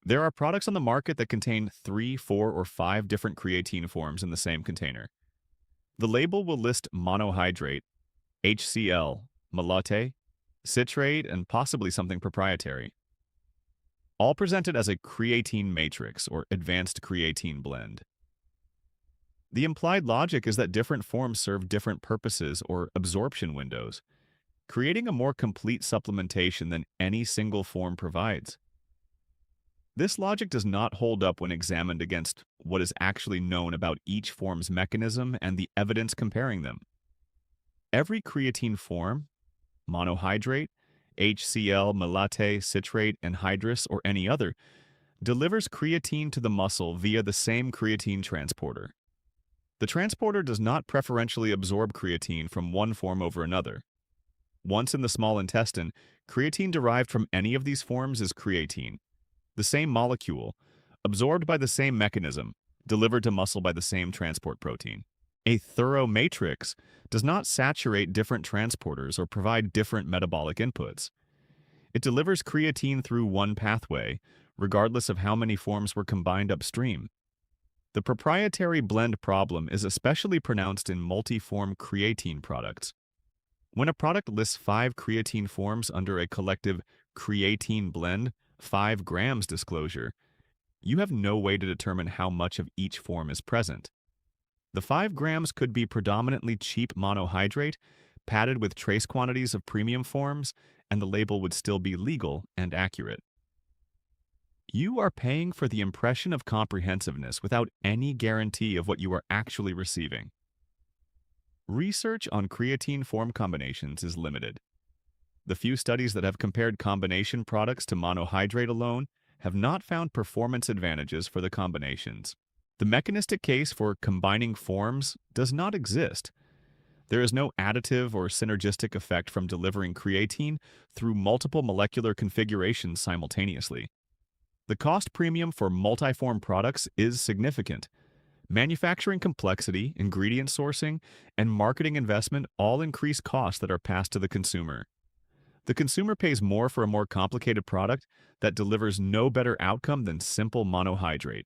There are products on the market that contain 3, 4, or 5 different creatine forms in the same container. The label will list monohydrate, HCl, malate, citrate, and possibly something proprietary, all presented as a creatine matrix or advanced creatine blend. The implied logic is that different forms serve different purposes or absorption windows, creating a more complete supplementation than any single form provides. This logic does not hold up when examined against what is actually known about each form's mechanism and the evidence comparing them. Every creatine form, monohydrate, HCl, malate, citrate, anhydrous, or any other, delivers creatine to the muscle via the same creatine transporter. The transporter does not preferentially absorb creatine from one form over another. Once in the small intestine, creatine derived from any of these forms is creatine, the same molecule, absorbed by the same mechanism, delivered to muscle by the same transport protein. A thorough matrix does not saturate different transporters or provide different metabolic inputs. It delivers creatine through one pathway, regardless of how many forms were combined upstream. The proprietary blend problem is especially pronounced in multi-form creatine products. When a product lists 5 creatine forms under a collective creatine blend, 5 grams disclosure, you have no way to determine how much of each form is present. The 5 grams could be predominantly cheap monohydrate, padded with trace quantities of premium forms, and the label would still be legal and accurate. You are paying for the impression of comprehensiveness without any guarantee of what you are actually receiving. Research on creatine form combinations is limited. The few studies that have compared combination products to monohydrate alone have not found performance advantages for the combinations. The mechanistic case for combining forms does not exist. There is no additive or synergistic effect from delivering creatine through multiple molecular configurations simultaneously. The cost premium for multiform products is significant. Manufacturing complexity, ingredient sourcing, and marketing investment all increase costs that are passed to the consumer. The consumer pays more for a more complicated product that delivers no better outcome than simple monohydrate.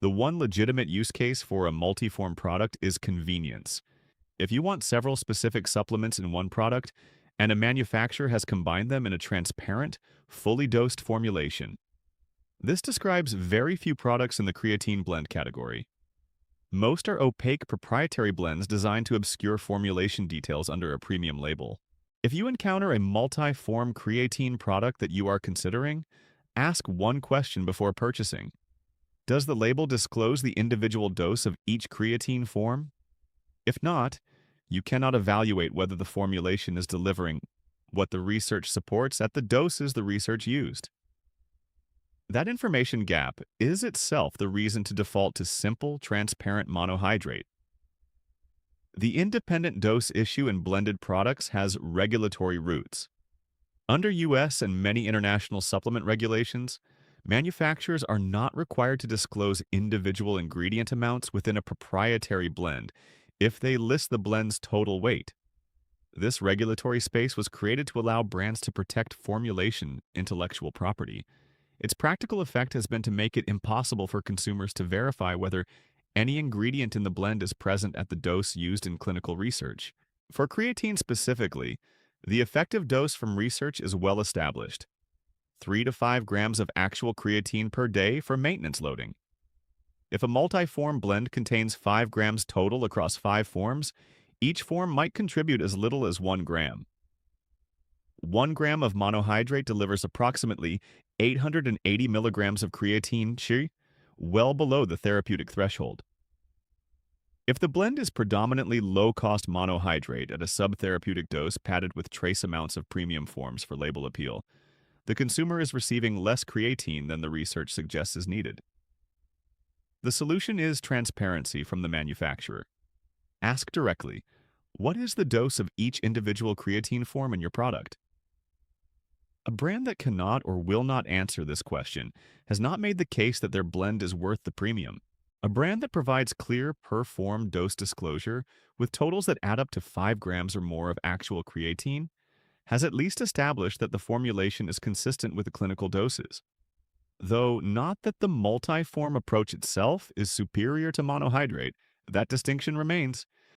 The one legitimate use case for a multiform product is convenience. If you want several specific supplements in one product, and a manufacturer has combined them in a transparent, fully dosed formulation. This describes very few products in the creatine blend category. Most are opaque proprietary blends designed to obscure formulation details under a premium label. If you encounter a multi-form creatine product that you are considering, ask one question before purchasing. Does the label disclose the individual dose of each creatine form? If not, you cannot evaluate whether the formulation is delivering what the research supports at the doses the research used. That information gap is itself the reason to default to simple, transparent monohydrate. The independent dose issue in blended products has regulatory roots. Under U.S. and many international supplement regulations, manufacturers are not required to disclose individual ingredient amounts within a proprietary blend if they list the blend's total weight. This regulatory space was created to allow brands to protect formulation intellectual property. Its practical effect has been to make it impossible for consumers to verify whether any ingredient in the blend is present at the dose used in clinical research. For creatine specifically, the effective dose from research is well established: 3 to 5 grams of actual creatine per day for maintenance loading. If a multi-form blend contains 5 grams total across 5 forms, each form might contribute as little as 1 gram. 1 gram of monohydrate delivers approximately 880 milligrams of creatine, well below the therapeutic threshold. If the blend is predominantly low-cost monohydrate at a subtherapeutic dose padded with trace amounts of premium forms for label appeal, the consumer is receiving less creatine than the research suggests is needed. The solution is transparency from the manufacturer. Ask directly, what is the dose of each individual creatine form in your product? A brand that cannot or will not answer this question has not made the case that their blend is worth the premium. A brand that provides clear per-form dose disclosure with totals that add up to 5 grams or more of actual creatine has at least established that the formulation is consistent with the clinical doses. though not that the multiform approach itself is superior to monohydrate. That distinction remains.